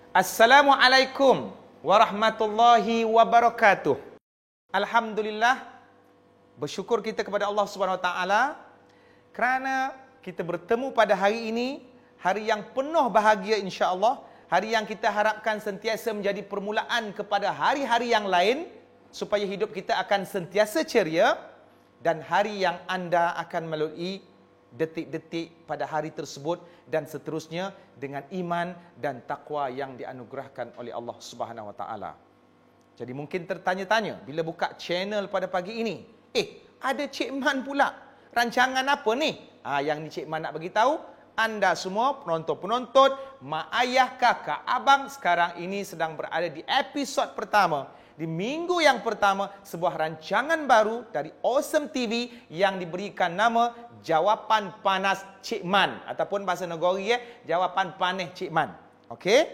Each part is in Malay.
Assalamualaikum warahmatullahi wabarakatuh. Alhamdulillah, bersyukur kita kepada Allah Subhanahu Wa Taala kerana kita bertemu pada hari ini, hari yang penuh bahagia insya-Allah, hari yang kita harapkan sentiasa menjadi permulaan kepada hari-hari yang lain supaya hidup kita akan sentiasa ceria, dan hari yang anda akan melalui detik-detik pada hari tersebut dan seterusnya dengan iman dan takwa yang dianugerahkan oleh Allah Subhanahu Wa Taala. Jadi mungkin tertanya-tanya bila buka channel pada pagi ini, ada Cik Man pula. Rancangan apa ni? Yang ni Cik Man nak bagi tahu anda semua penonton-penonton, mak ayah, kakak, abang sekarang ini sedang berada di episod pertama. Di minggu yang pertama, sebuah rancangan baru dari Awesome TV yang diberikan nama Jawapan Panas Cik Man, ataupun bahasa Negeri Jawapan Panas Cik Man. Okey?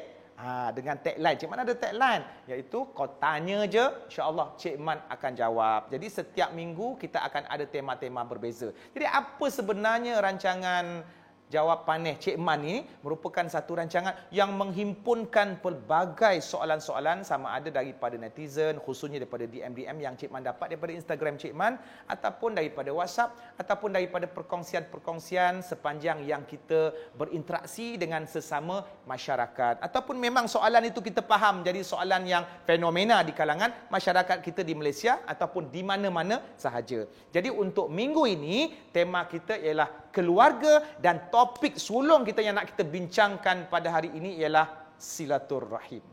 Dengan tagline. Cik Man ada tagline, iaitu kau tanya je, insya-Allah Cik Man akan jawab. Jadi setiap minggu kita akan ada tema-tema berbeza. Jadi apa sebenarnya rancangan Jawab Panas Cik Man ini? Merupakan satu rancangan yang menghimpunkan pelbagai soalan-soalan, sama ada daripada netizen, khususnya daripada DM-DM yang Cik Man dapat daripada Instagram Cik Man, ataupun daripada WhatsApp, ataupun daripada perkongsian-perkongsian sepanjang yang kita berinteraksi dengan sesama masyarakat. Ataupun memang soalan itu kita faham jadi soalan yang fenomena di kalangan masyarakat kita di Malaysia ataupun di mana-mana sahaja. Jadi untuk minggu ini, tema kita ialah keluarga, dan topik sulung kita yang nak kita bincangkan pada hari ini ialah silaturrahim.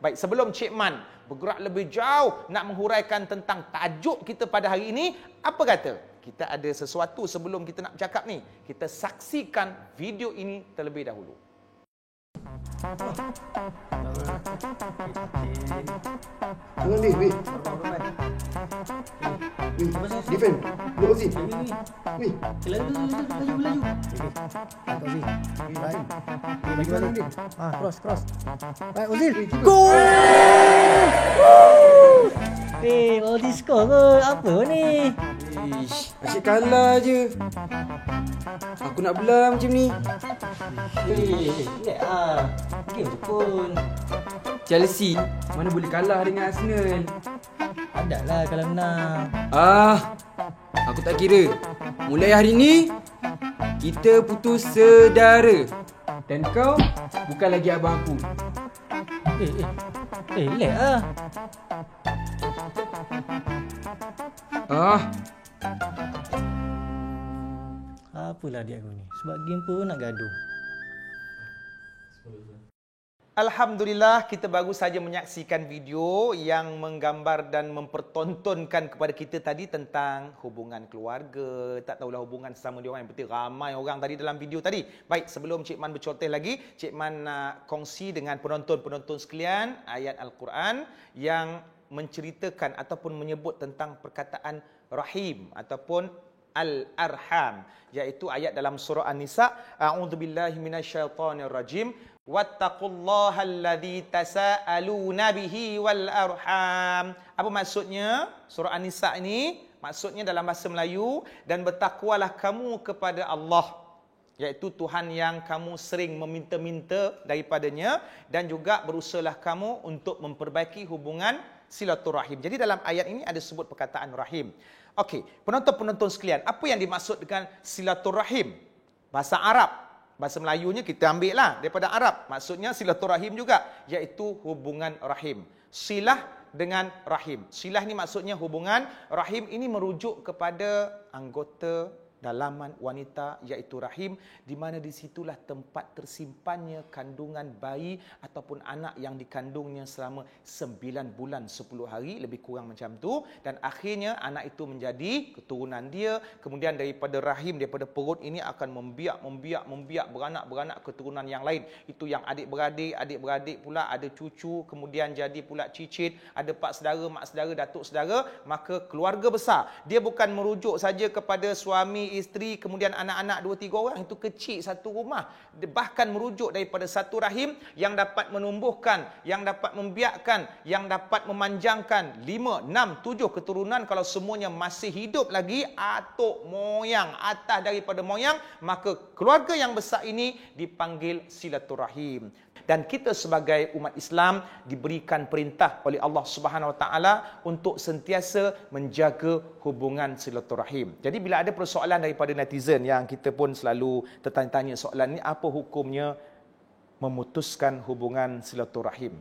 Baik, sebelum Cik Man bergerak lebih jauh nak menghuraikan tentang tajuk kita pada hari ini, apa kata kita ada sesuatu sebelum kita nak bercakap ni? Kita saksikan video ini terlebih dahulu. Jangan ni, weh. Defend. Look Ozzy. Weh. Laju. Ozzy. Baik. Bagaimana ni? Cross. Baik, Ozzy. Go! Ozzy skor ke? Apa ni? Asyik kalah je. Aku nak belah macam ni. Game je pun. Chelsea mana boleh kalah dengan Arsenal. Adalah kalau menang. Aku tak kira. Mulai hari ni kita putus saudara. Dan kau bukan lagi abang aku. Lek ah. Apalah dia aku ni. Sebab game pun nak gaduh. Alhamdulillah, kita baru saja menyaksikan video yang menggambar dan mempertontonkan kepada kita tadi tentang hubungan keluarga. Tak tahulah hubungan sesama dia orang, yang penting ramai orang tadi dalam video tadi. Baik, sebelum Cik Man bercoteh lagi, Cik Man nak kongsi dengan penonton-penonton sekalian ayat Al-Quran yang menceritakan ataupun menyebut tentang perkataan rahim ataupun al-arham, iaitu ayat dalam surah An-Nisa, a'udzubillahi minasyaitonirrajim, wattaqullaha alladzi tasaaluna bihi wal arham. Apa maksudnya surah An-Nisa ini? Maksudnya dalam bahasa Melayu, dan bertakwalah kamu kepada Allah, iaitu Tuhan yang kamu sering meminta-minta daripadanya, dan juga berusahalah kamu untuk memperbaiki hubungan silaturahim. Jadi dalam ayat ini ada sebut perkataan rahim. Okey, penonton-penonton sekalian, apa yang dimaksud dengan silaturahim? Bahasa Arab, bahasa Melayunya kita ambil lah daripada Arab. Maksudnya silaturahim juga, iaitu hubungan rahim. Silah dengan rahim. Silah ni maksudnya hubungan, rahim ini merujuk kepada anggota dalaman wanita, iaitu rahim, di mana disitulah tempat tersimpannya kandungan bayi ataupun anak yang dikandungnya selama 9 bulan 10 hari, lebih kurang macam tu, dan akhirnya anak itu menjadi keturunan dia. Kemudian daripada rahim, daripada perut ini akan membiak, beranak keturunan yang lain. Itu yang adik-beradik pula ada cucu, kemudian jadi pula cicit, ada pak saudara, mak saudara, datuk saudara, maka keluarga besar. Dia bukan merujuk saja kepada suami, isteri, kemudian anak-anak 2-3 orang, itu kecil satu rumah. Bahkan merujuk daripada satu rahim yang dapat menumbuhkan, yang dapat membiakkan, yang dapat memanjangkan 5, 6, 7 keturunan. Kalau semuanya masih hidup lagi, atuk moyang, atas daripada moyang, maka keluarga yang besar ini dipanggil silaturahim. Dan kita sebagai umat Islam diberikan perintah oleh Allah Subhanahu Wa Taala untuk sentiasa menjaga hubungan silaturahim. Jadi bila ada persoalan daripada netizen yang kita pun selalu tertanya-tanya soalan ni, apa hukumnya memutuskan hubungan silaturahim?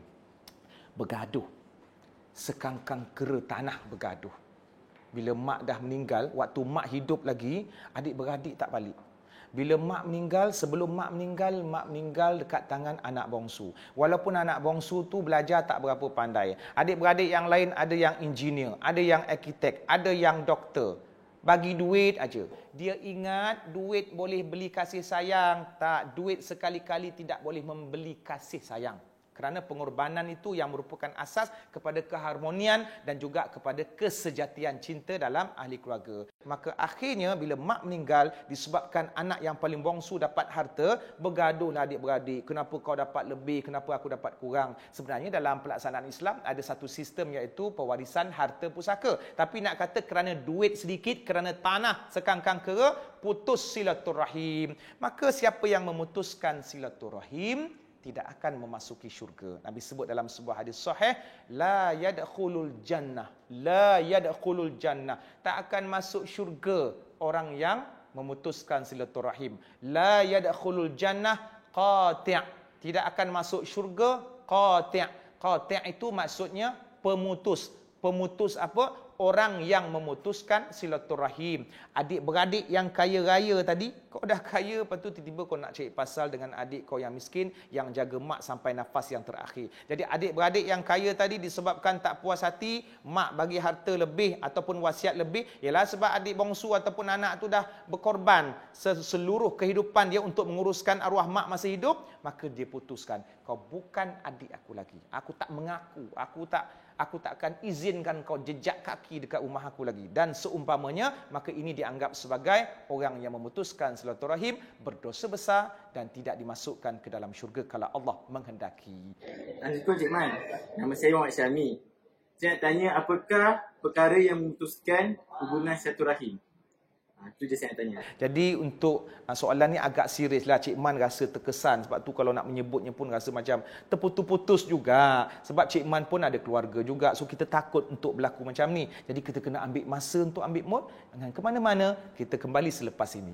Bergaduh. Sekangkang kera tanah bergaduh. Bila mak dah meninggal, waktu mak hidup lagi, adik-beradik tak balik. Bila mak meninggal, sebelum mak meninggal dekat tangan anak bongsu. Walaupun anak bongsu tu belajar tak berapa pandai. Adik-beradik yang lain ada yang engineer, ada yang arkitek, ada yang doktor. Bagi duit aja. Dia ingat duit boleh beli kasih sayang. Tak, duit sekali-kali tidak boleh membeli kasih sayang. Kerana pengorbanan itu yang merupakan asas kepada keharmonian dan juga kepada kesejatian cinta dalam ahli keluarga. Maka akhirnya bila mak meninggal, disebabkan anak yang paling bongsu dapat harta, bergaduhlah adik-beradik. Kenapa kau dapat lebih, kenapa aku dapat kurang? Sebenarnya dalam pelaksanaan Islam ada satu sistem iaitu pewarisan harta pusaka. Tapi nak kata kerana duit sedikit, kerana tanah sekangkang kera, putus silaturahim. Maka siapa yang memutuskan silaturahim tidak akan memasuki syurga. Nabi sebut dalam sebuah hadis sahih, la yadkhulul jannah, la yadkhulul jannah. Tak akan masuk syurga orang yang memutuskan silaturahim. La yadkhulul jannah qati'. Tidak akan masuk syurga qati'. Qati' itu maksudnya pemutus. Pemutus apa? Orang yang memutuskan silaturahim. Adik-beradik yang kaya raya tadi, kau dah kaya, lepas tu tiba-tiba kau nak cari pasal dengan adik kau yang miskin, yang jaga mak sampai nafas yang terakhir. Jadi adik-beradik yang kaya tadi disebabkan tak puas hati, mak bagi harta lebih ataupun wasiat lebih, ialah sebab adik bongsu ataupun anak tu dah berkorban seluruh kehidupan dia untuk menguruskan arwah mak masa hidup, maka dia putuskan, kau bukan adik aku lagi. Aku tak mengaku, aku tak akan izinkan kau jejak kaki dekat rumah aku lagi. Dan seumpamanya, maka ini dianggap sebagai orang yang memutuskan silaturahim, berdosa besar dan tidak dimasukkan ke dalam syurga kalau Allah menghendaki. Assalamualaikum Cik Man. Nama saya Muhammad Syami. Saya nak tanya, apakah perkara yang memutuskan hubungan silaturahim? Itu je saya nak tanya. Jadi untuk soalan ni agak serius lah. Cik Man rasa terkesan. Sebab tu kalau nak menyebutnya pun rasa macam terputus-putus juga. Sebab Cik Man pun ada keluarga juga. So kita takut untuk berlaku macam ni. Jadi kita kena ambil masa untuk ambil mood. Jangan ke mana-mana. Kita kembali selepas ini.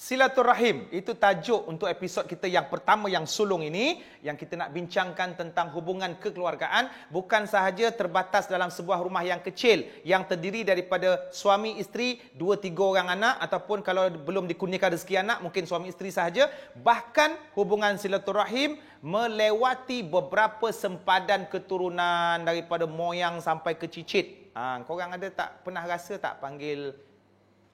Silaturahim, itu tajuk untuk episod kita yang pertama yang sulung ini, yang kita nak bincangkan tentang hubungan kekeluargaan, bukan sahaja terbatas dalam sebuah rumah yang kecil yang terdiri daripada suami isteri, 2-3 orang anak, ataupun kalau belum dikurniakan rezeki anak, mungkin suami isteri sahaja. Bahkan hubungan silaturahim melewati beberapa sempadan keturunan daripada moyang sampai ke cicit. Korang ada tak pernah rasa tak panggil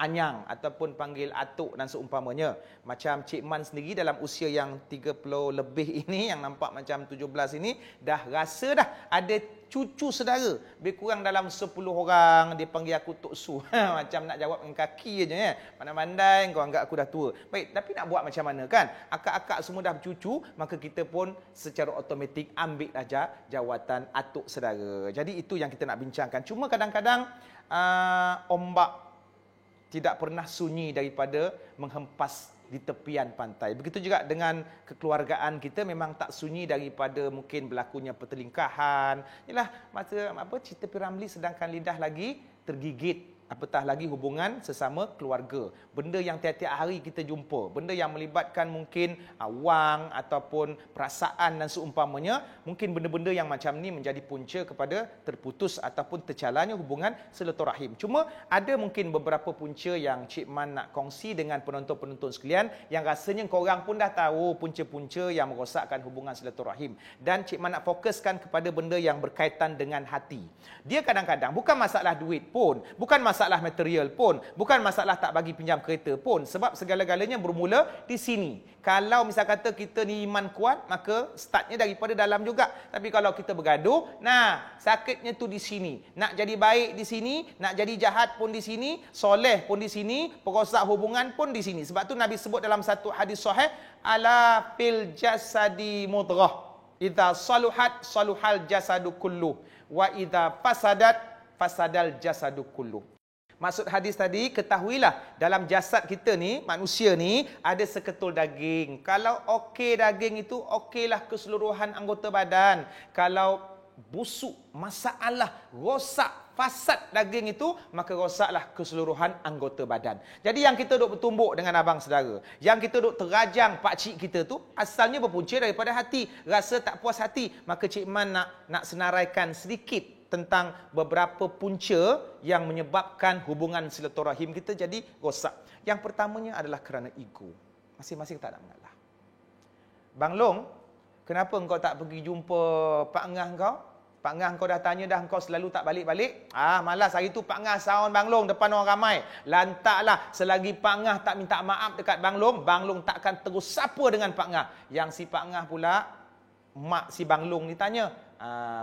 anyang ataupun panggil atuk dan seumpamanya? Macam Cik Man sendiri dalam usia yang 30 lebih ini, yang nampak macam 17 ini, dah rasa dah ada cucu saudara. Lebih kurang dalam 10 orang, dia panggil aku Tok Su. Macam nak jawab dengan kaki aja ya. Pandai-pandai kau anggap aku dah tua. Baik, tapi nak buat macam mana kan? Akak-akak semua dah bercucu, maka kita pun secara automatik ambil aja jawatan atuk saudara. Jadi itu yang kita nak bincangkan. Cuma kadang-kadang ombak tidak pernah sunyi daripada menghempas di tepian pantai. Begitu juga dengan kekeluargaan kita, memang tak sunyi daripada mungkin berlakunya pertelingkahan. Yalah, masa cerita Piramli sedangkan lidah lagi tergigit. Apatah lagi hubungan sesama keluarga. Benda yang tiap-tiap hari kita jumpa. Benda yang melibatkan mungkin wang ataupun perasaan dan seumpamanya. Mungkin benda-benda yang macam ni menjadi punca kepada terputus ataupun tercalanya hubungan silaturahim. Cuma ada mungkin beberapa punca yang Cik Man nak kongsi dengan penonton-penonton sekalian, yang rasanya korang pun dah tahu punca-punca yang merosakkan hubungan silaturahim. Dan Cik Man nak fokuskan kepada benda yang berkaitan dengan hati. Dia kadang-kadang bukan masalah duit pun, bukan masalah material pun, bukan masalah tak bagi pinjam kereta pun, sebab segala-galanya bermula di sini. Kalau misal kata kita ni iman kuat, maka startnya daripada dalam juga. Tapi kalau kita bergaduh, sakitnya tu di sini. Nak jadi baik di sini, nak jadi jahat pun di sini, soleh pun di sini, perosak hubungan pun di sini. Sebab tu Nabi sebut dalam satu hadis sahih, ala fil jasadi mudghah, idza saluhat saluhal jasadu kulluh, wa idza fasadat fasadal jasadu kullu. Maksud hadis tadi, ketahuilah dalam jasad kita ni, manusia ni, ada seketul daging. Kalau okey daging itu, okeylah keseluruhan anggota badan. Kalau busuk, masalah, rosak, fasad daging itu, maka rosaklah keseluruhan anggota badan. Jadi yang kita duk bertumbuk dengan abang saudara, yang kita duk terajang pakcik kita tu, asalnya berpunca daripada hati. Rasa tak puas hati, maka Cik Man nak senaraikan sedikit tentang beberapa punca yang menyebabkan hubungan silaturahim kita jadi rosak. Yang pertamanya adalah kerana ego. Masing-masing tak nak mengalah. Bang Long, kenapa engkau tak pergi jumpa Pak Ngah kau? Pak Ngah kau dah tanya dah, engkau selalu tak balik-balik. Malas hari tu Pak Ngah sound Bang Long depan orang ramai. Lantaklah, selagi Pak Ngah tak minta maaf dekat Bang Long takkan terus sapa dengan Pak Ngah. Yang si Pak Ngah pula, mak si Bang Long ni tanya,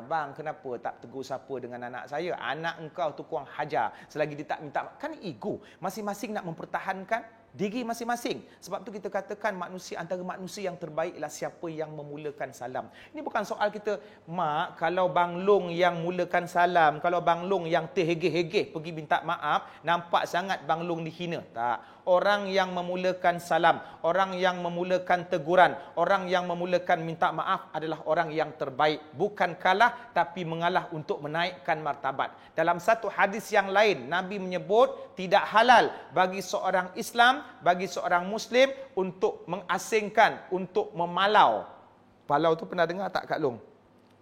bang, kenapa tak tegur sapa dengan anak saya? Anak engkau tu kurang hajar. Selagi dia tak minta maaf. Kan ego. Masing-masing nak mempertahankan diri masing-masing. Sebab tu kita katakan manusia, antara manusia yang terbaik ialah siapa yang memulakan salam. Ini bukan soal kita, mak, kalau Bang Long yang mulakan salam, kalau Bang Long yang terhegeh-hegeh pergi minta maaf, nampak sangat Bang Long dihina. Tak. Orang yang memulakan salam, orang yang memulakan teguran, orang yang memulakan minta maaf adalah orang yang terbaik. Bukan kalah, tapi mengalah untuk menaikkan martabat. Dalam satu hadis yang lain, Nabi menyebut tidak halal bagi seorang Islam, bagi seorang Muslim untuk mengasingkan, untuk memalau. Palau tu pernah dengar tak Kak Long?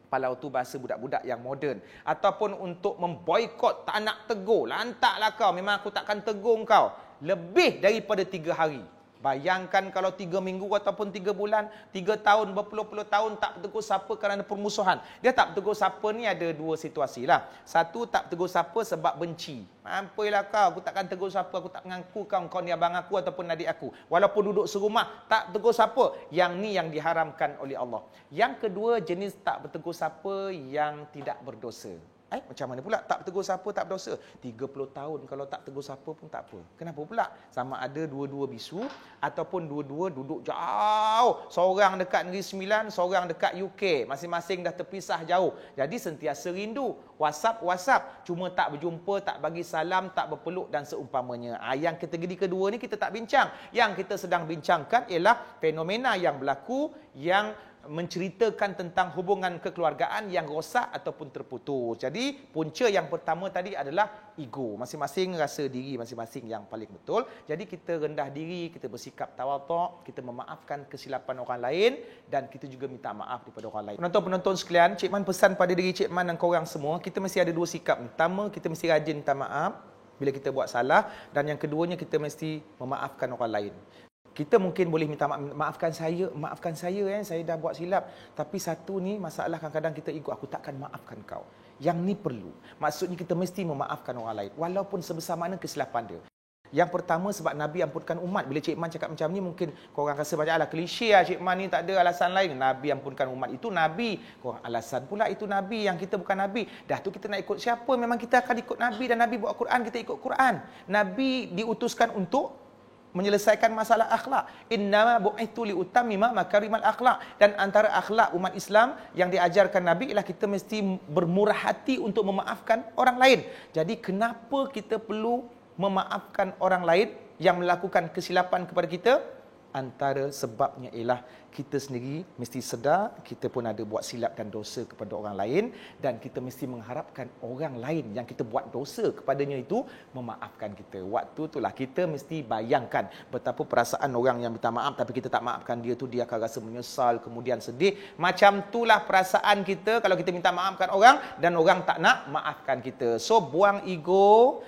Palau tu bahasa budak-budak yang moden. Ataupun untuk memboikot, tak nak tegur. Lantaklah kau, memang aku takkan tegur kau. Lebih daripada 3 hari. Bayangkan kalau 3 minggu ataupun 3 bulan, 3 tahun, berpuluh-puluh tahun tak bertegur siapa kerana permusuhan. Dia tak bertegur siapa ni ada 2 situasi lah. Satu, tak bertegur siapa sebab benci. Mampuilah kau, aku takkan tegur siapa, aku tak mengaku kau ni abang aku ataupun adik aku. Walaupun duduk serumah, tak bertegur siapa. Yang ni yang diharamkan oleh Allah. Yang kedua, jenis tak bertegur siapa yang tidak berdosa. Macam mana pula tak tegur siapa tak berdosa? 30 tahun kalau tak tegur siapa pun tak apa. Kenapa pula? Sama ada dua-dua bisu ataupun dua-dua duduk jauh. Seorang dekat Negeri Sembilan, seorang dekat UK. Masing-masing dah terpisah jauh. Jadi sentiasa rindu. WhatsApp. Cuma tak berjumpa, tak bagi salam, tak berpeluk dan seumpamanya. Yang kategori kedua ni kita tak bincang. Yang kita sedang bincangkan ialah fenomena yang berlaku yang menceritakan tentang hubungan kekeluargaan yang rosak ataupun terputus. Jadi punca yang pertama tadi adalah ego. Masing-masing rasa diri masing-masing yang paling betul. Jadi kita rendah diri, kita bersikap tawaduk, kita memaafkan kesilapan orang lain dan kita juga minta maaf daripada orang lain. Penonton-penonton sekalian, Cik Man pesan pada diri Cik Man dan korang semua, kita mesti ada 2 sikap. Pertama, kita mesti rajin minta maaf bila kita buat salah, dan yang keduanya kita mesti memaafkan orang lain. Kita mungkin boleh minta maafkan saya saya dah buat silap. Tapi satu ni masalah, kadang-kadang kita ego, aku takkan maafkan kau. Yang ni perlu. Maksudnya kita mesti memaafkan orang lain walaupun sebesar mana kesilapan dia. Yang pertama sebab Nabi ampunkan umat. Bila Cik Man cakap macam ni, mungkin korang rasa macam alah klise lah, Cik Man ni tak ada alasan lain. Nabi ampunkan umat, itu Nabi. Korang alasan pula itu Nabi, yang kita bukan Nabi. Dah tu kita nak ikut siapa? Memang kita akan ikut Nabi, dan Nabi buat Quran, kita ikut Quran. Nabi diutuskan untuk menyelesaikan masalah akhlak. Innama bu'ithu liutammima makarimal akhlak. Dan antara akhlak umat Islam yang diajarkan Nabi ialah kita mesti bermurah hati untuk memaafkan orang lain. Jadi kenapa kita perlu memaafkan orang lain yang melakukan kesilapan kepada kita? Antara sebabnya ialah kita sendiri mesti sedar kita pun ada buat silap dan dosa kepada orang lain, dan kita mesti mengharapkan orang lain yang kita buat dosa kepadanya itu memaafkan kita. Waktu itulah kita mesti bayangkan betapa perasaan orang yang minta maaf tapi kita tak maafkan dia tu, dia akan rasa menyesal, kemudian sedih. Macam itulah perasaan kita kalau kita minta maafkan orang dan orang tak nak maafkan kita. So buang ego,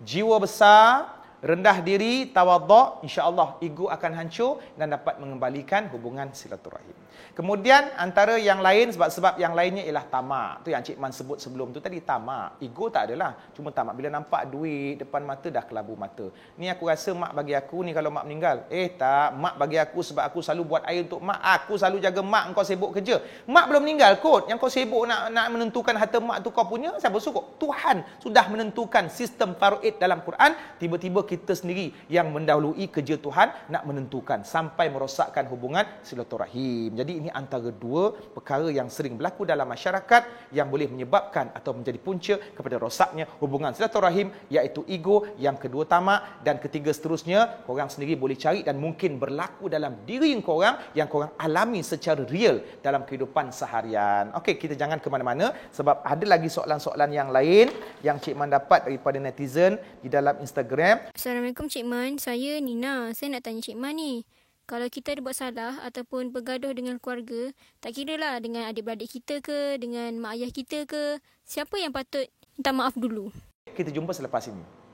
jiwa besar, rendah diri, tawaduk, insya-Allah ego akan hancur dan dapat mengembalikan hubungan silaturahim. Kemudian antara yang lain, sebab-sebab yang lainnya ialah tamak. Tu yang Cik Man sebut sebelum tu tadi, tamak. Ego tak adalah, cuma tamak bila nampak duit depan mata dah kelabu mata. Ni aku rasa mak bagi aku ni kalau mak meninggal. Tak, mak bagi aku sebab aku selalu buat air untuk mak. Aku selalu jaga mak, engkau sibuk kerja. Mak belum meninggal kot. Yang kau sibuk nak menentukan harta mak tu kau punya, siapa suruh? Tuhan sudah menentukan sistem faraid dalam Quran. Tiba-tiba kita sendiri yang mendahului kerja Tuhan nak menentukan sampai merosakkan hubungan silaturahim. Jadi ini antara dua perkara yang sering berlaku dalam masyarakat yang boleh menyebabkan atau menjadi punca kepada rosaknya hubungan silaturahim, iaitu ego, yang kedua tamak, dan ketiga seterusnya korang sendiri boleh cari dan mungkin berlaku dalam diri korang yang korang alami secara real dalam kehidupan seharian. Okey, kita jangan ke mana-mana sebab ada lagi soalan-soalan yang lain yang Cik Man dapat daripada netizen di dalam Instagram. Assalamualaikum Cik Man, saya Nina. Saya nak tanya Cik Man ni, kalau kita ada buat salah ataupun bergaduh dengan keluarga, tak kira lah dengan adik-beradik kita ke, dengan mak ayah kita ke, siapa yang patut minta maaf dulu? Kita jumpa selepas ini.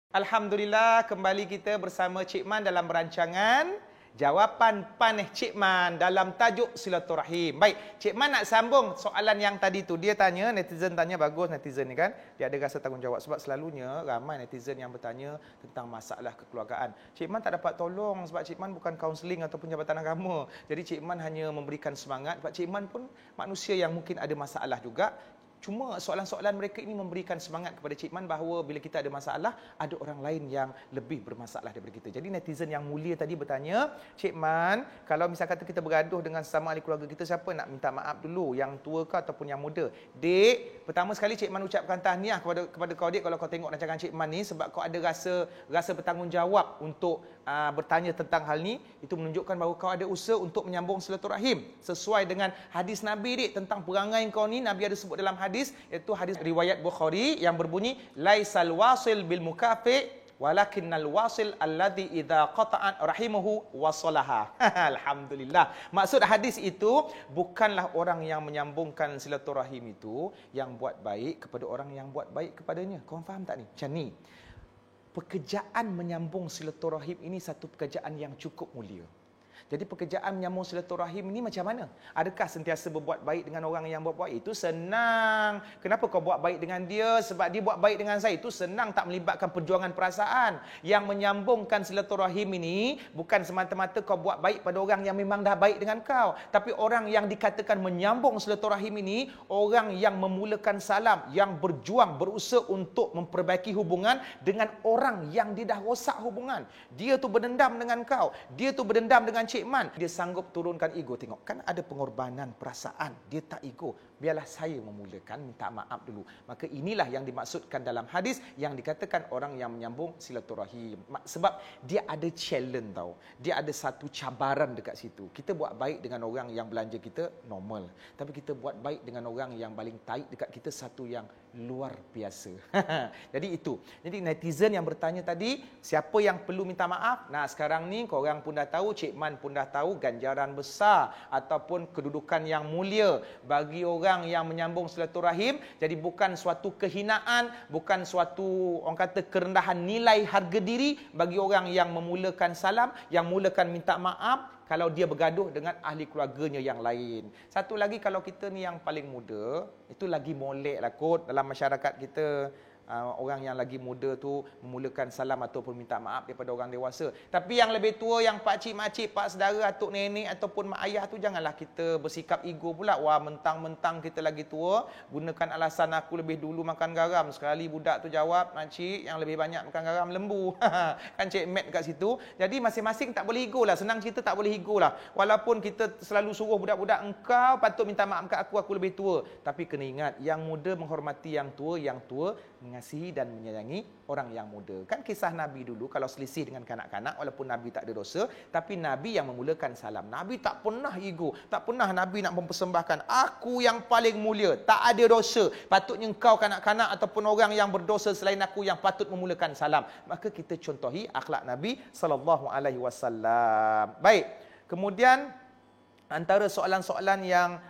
Alhamdulillah, kembali kita bersama Cik Man dalam rancangan Jawapan Panih Cik Man dalam tajuk silaturahim. Baik, Cik Man nak sambung soalan yang tadi tu. Dia tanya, netizen tanya, bagus netizen ni kan. Dia ada rasa tanggungjawab sebab selalunya ramai netizen yang bertanya tentang masalah kekeluargaan. Cik Man tak dapat tolong sebab Cik Man bukan kaunseling ataupun jabatan agama. Jadi Cik Man hanya memberikan semangat sebab Cik Man pun manusia yang mungkin ada masalah juga. Cuma soalan-soalan mereka ini memberikan semangat kepada Cik Man bahawa bila kita ada masalah, ada orang lain yang lebih bermasalah daripada kita. Jadi netizen yang mulia tadi bertanya, Cik Man, kalau misal kata kita bergaduh dengan sesama ahli keluarga kita, siapa nak minta maaf dulu? Yang tua ke ataupun yang muda? Dek, pertama sekali Cik Man ucapkan tahniah kepada kau dek kalau kau tengok rancangan Cik Man ni sebab kau ada rasa bertanggungjawab untuk bertanya tentang hal ni. Itu menunjukkan bahawa kau ada usaha untuk menyambung silaturahim sesuai dengan hadis Nabi dek tentang perangai kau ni. Nabi ada sebut dalam hadis, iaitu hadis riwayat Bukhari yang berbunyi laisal wasil bil mukafi walakinnal wasil alladhi idza qata'an rahimuhu wasalaha. Alhamdulillah. Maksud hadis itu bukanlah orang yang menyambungkan silaturahim itu yang buat baik kepada orang yang buat baik kepadanya. Kau faham tak ni? Macam ni. Pekerjaan menyambung silaturahim ini satu pekerjaan yang cukup mulia. Jadi pekerjaan menyambung silaturahim ini macam mana? Adakah sentiasa berbuat baik dengan orang yang buat baik? Itu senang. Kenapa kau buat baik dengan dia? Sebab dia buat baik dengan saya. Itu senang, tak melibatkan perjuangan perasaan. Yang menyambungkan silaturahim ini bukan semata-mata kau buat baik pada orang yang memang dah baik dengan kau. Tapi orang yang dikatakan menyambung silaturahim ini, orang yang memulakan salam, yang berjuang, berusaha untuk memperbaiki hubungan dengan orang yang dia dah rosak hubungan. Dia tu berdendam dengan kau. Dia tu berdendam dengan Cik Man, dia sanggup turunkan ego. Tengok, kan ada pengorbanan perasaan. Dia tak ego. Biarlah saya memulakan, minta maaf dulu. Maka inilah yang dimaksudkan dalam hadis yang dikatakan orang yang menyambung silaturahim. Sebab dia ada challenge tau. Dia ada satu cabaran dekat situ. Kita buat baik dengan orang yang belanja kita, normal. Tapi kita buat baik dengan orang yang paling taik dekat kita, satu yang luar biasa. Jadi itu. Jadi netizen yang bertanya tadi, siapa yang perlu minta maaf? Nah, sekarang ni korang pun dah tahu, Cik Man pun dah tahu ganjaran besar ataupun kedudukan yang mulia bagi orang yang menyambung silaturahim. Jadi bukan suatu kehinaan, bukan suatu orang kata kerendahan nilai harga diri bagi orang yang memulakan salam, yang mulakan minta maaf kalau dia bergaduh dengan ahli keluarganya yang lain. Satu lagi, kalau kita ni yang paling muda, itu lagi molek lah kot dalam masyarakat kita. Orang yang lagi muda tu memulakan salam ataupun minta maaf daripada orang dewasa. Tapi yang lebih tua, yang pakcik, makcik, pak saudara, atuk nenek ataupun mak ayah tu, janganlah kita bersikap ego pula. Wah, mentang-mentang kita lagi tua, gunakan alasan aku lebih dulu makan garam. Sekali budak tu jawab, makcik yang lebih banyak makan garam lembu. Kan Cik Mat kat situ. Jadi masing-masing tak boleh ego lah. Senang cerita tak boleh ego lah. Walaupun kita selalu suruh budak-budak, engkau patut minta maaf kat aku lebih tua. Tapi kena ingat, yang muda menghormati yang tua mengasihi dan menyayangi orang yang muda. Kan kisah Nabi dulu, kalau selisih dengan kanak-kanak, walaupun Nabi tak ada dosa, tapi Nabi yang memulakan salam. Nabi tak pernah ego, tak pernah Nabi nak mempersembahkan, aku yang paling mulia, tak ada dosa, patutnya engkau kanak-kanak ataupun orang yang berdosa selain aku yang patut memulakan salam. Maka kita contohi akhlak Nabi SAW. Baik, kemudian antara soalan-soalan yang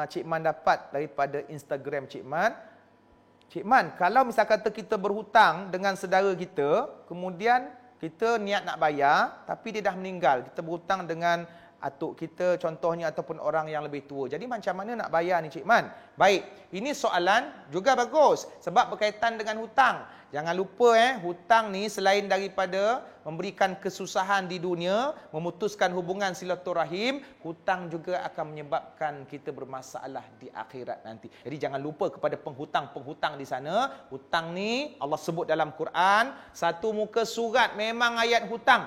Cik Man dapat daripada Instagram Cik Man, kalau misal kata kita berhutang dengan saudara kita, kemudian kita niat nak bayar, tapi dia dah meninggal. Kita berhutang dengan atuk kita contohnya ataupun orang yang lebih tua. Jadi macam mana nak bayar ni Cik Man? Baik, ini soalan juga bagus sebab berkaitan dengan hutang. Jangan lupa hutang ni selain daripada memberikan kesusahan di dunia, memutuskan hubungan silaturahim, hutang juga akan menyebabkan kita bermasalah di akhirat nanti. Jadi jangan lupa kepada penghutang-penghutang di sana. Hutang ni Allah sebut dalam Quran, satu muka surat memang ayat hutang.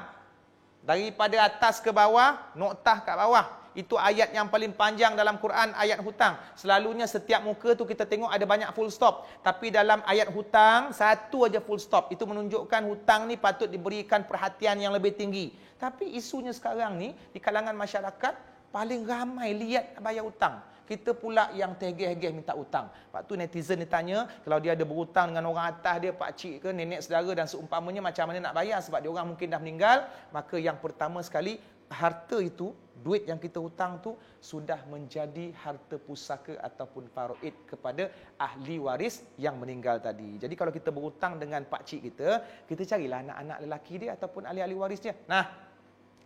Daripada atas ke bawah, noktah kat bawah. Itu ayat yang paling panjang dalam Quran, ayat hutang. Selalunya setiap muka tu kita tengok ada banyak full stop. Tapi dalam ayat hutang, satu aja full stop. Itu menunjukkan hutang ni patut diberikan perhatian yang lebih tinggi. Tapi isunya sekarang ni, di kalangan masyarakat, paling ramai lihat bayar hutang. Kita pula yang tergeh-geh minta hutang. Lepas tu netizen dia tanya, kalau dia ada berhutang dengan orang atas dia, pakcik ke, nenek saudara dan seumpamanya, macam mana nak bayar sebab dia orang mungkin dah meninggal. Maka yang pertama sekali, harta itu, duit yang kita hutang tu sudah menjadi harta pusaka ataupun faraid kepada ahli waris yang meninggal tadi. Jadi kalau kita berhutang dengan pakcik kita carilah anak-anak lelaki dia ataupun ahli-ahli waris dia. Nah,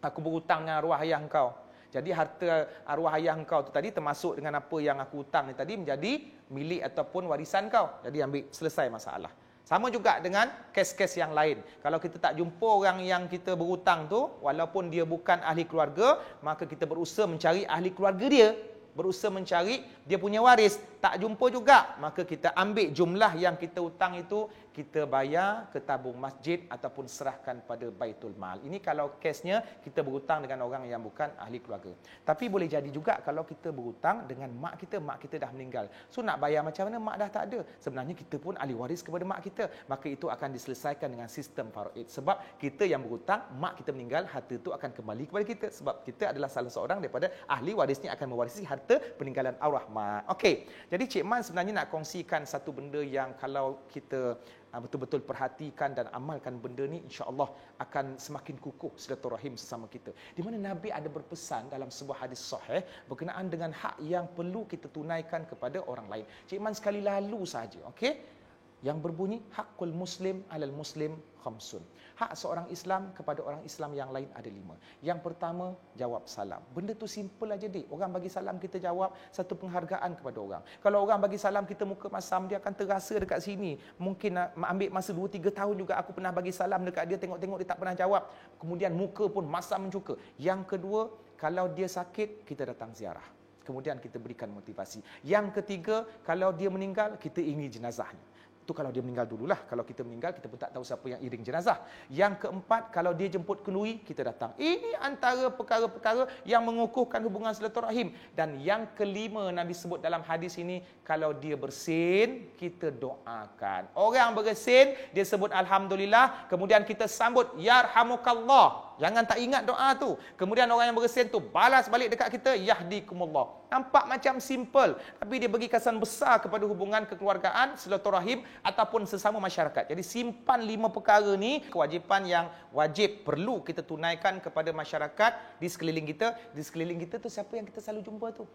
aku berhutang dengan arwah ayah engkau. Jadi harta arwah ayah engkau tu tadi termasuk dengan apa yang aku hutang ni tadi menjadi milik ataupun warisan kau. Jadi ambil, selesai masalah. Sama juga dengan kes-kes yang lain. Kalau kita tak jumpa orang yang kita berhutang tu, walaupun dia bukan ahli keluarga, maka kita berusaha mencari ahli keluarga dia. Berusaha mencari dia punya waris. Tak jumpa juga, maka kita ambil jumlah yang kita hutang itu, kita bayar ke tabung masjid ataupun serahkan pada Baitul Mal. Ini kalau kesnya kita berhutang dengan orang yang bukan ahli keluarga. Tapi boleh jadi juga kalau kita berhutang dengan mak kita dah meninggal. So nak bayar macam mana? Mak dah tak ada. Sebenarnya kita pun ahli waris kepada mak kita. Maka itu akan diselesaikan dengan sistem faraid. Sebab kita yang berhutang, mak kita meninggal, harta itu akan kembali kepada kita. Sebab kita adalah salah seorang daripada ahli warisnya akan mewarisi harta peninggalan arwah mak. Okey. Jadi Cik Man sebenarnya nak kongsikan satu benda yang kalau kita betul-betul perhatikan dan amalkan benda ni, insya-Allah akan semakin kukuh silaturahim sesama kita. Di mana Nabi ada berpesan dalam sebuah hadis sahih berkenaan dengan hak yang perlu kita tunaikan kepada orang lain. Cik Man sekali lalu saja, okey? Yang berbunyi hakul muslim alal muslim khamsun. Hak seorang Islam kepada orang Islam yang lain ada 5. Yang pertama, jawab salam. Benda tu simple aja dik. Orang bagi salam kita jawab, satu penghargaan kepada orang. Kalau orang bagi salam kita muka masam, dia akan terasa dekat sini. Mungkin ambil masa 2-3 tahun juga aku pernah bagi salam dekat dia, tengok-tengok dia tak pernah jawab. Kemudian muka pun masam mencuka. Yang kedua, kalau dia sakit, kita datang ziarah. Kemudian kita berikan motivasi. Yang ketiga, kalau dia meninggal, kita ingin jenazahnya. Itu kalau dia meninggal dululah. Kalau kita meninggal, kita pun tak tahu siapa yang iring jenazah. Yang keempat, kalau dia jemput kenduri, kita datang. Ini antara perkara-perkara yang mengukuhkan hubungan silaturahim. Dan yang kelima, Nabi sebut dalam hadis ini, kalau dia bersin, kita doakan. Orang bersin, dia sebut Alhamdulillah. Kemudian kita sambut, Yarhamukallah. Jangan tak ingat doa tu. Kemudian orang yang bersin tu balas balik dekat kita, Yahdikumullah. Nampak macam simple, tapi dia bagi kesan besar kepada hubungan kekeluargaan, silaturahim ataupun sesama masyarakat. Jadi simpan 5 perkara ni, kewajipan yang wajib perlu kita tunaikan kepada masyarakat di sekeliling kita. Di sekeliling kita tu siapa yang kita selalu jumpa tu?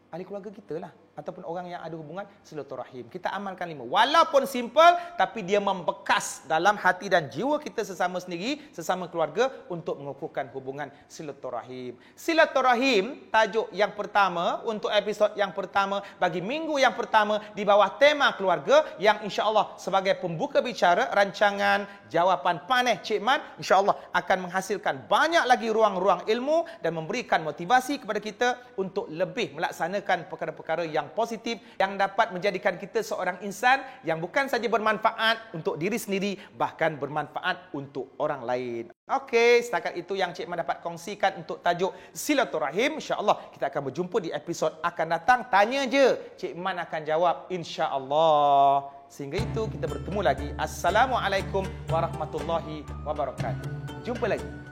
Ahli keluarga kita lah, ataupun orang yang ada hubungan silaturahim. Kita amalkan 5. Walaupun simple, tapi dia membekas dalam hati dan jiwa kita sesama sendiri, sesama keluarga untuk mengukuhkan hubungan silaturahim. Silaturahim, tajuk yang pertama untuk episod yang pertama bagi minggu yang pertama di bawah tema keluarga yang insya-Allah sebagai pembuka bicara rancangan Jawapan Paneh Cik Man, insya-Allah akan menghasilkan banyak lagi ruang-ruang ilmu dan memberikan motivasi kepada kita untuk lebih melaksanakan perkara-perkara yang positif yang dapat menjadikan kita seorang insan yang bukan saja bermanfaat untuk diri sendiri, bahkan bermanfaat untuk orang lain. Okey, setakat itu yang Cik Man dapat kongsikan untuk tajuk silaturahim. InsyaAllah kita akan berjumpa di episod akan datang. Tanya je, Cik Man akan jawab insya-Allah. Sehingga itu kita bertemu lagi. Assalamualaikum warahmatullahi wabarakatuh. Jumpa lagi.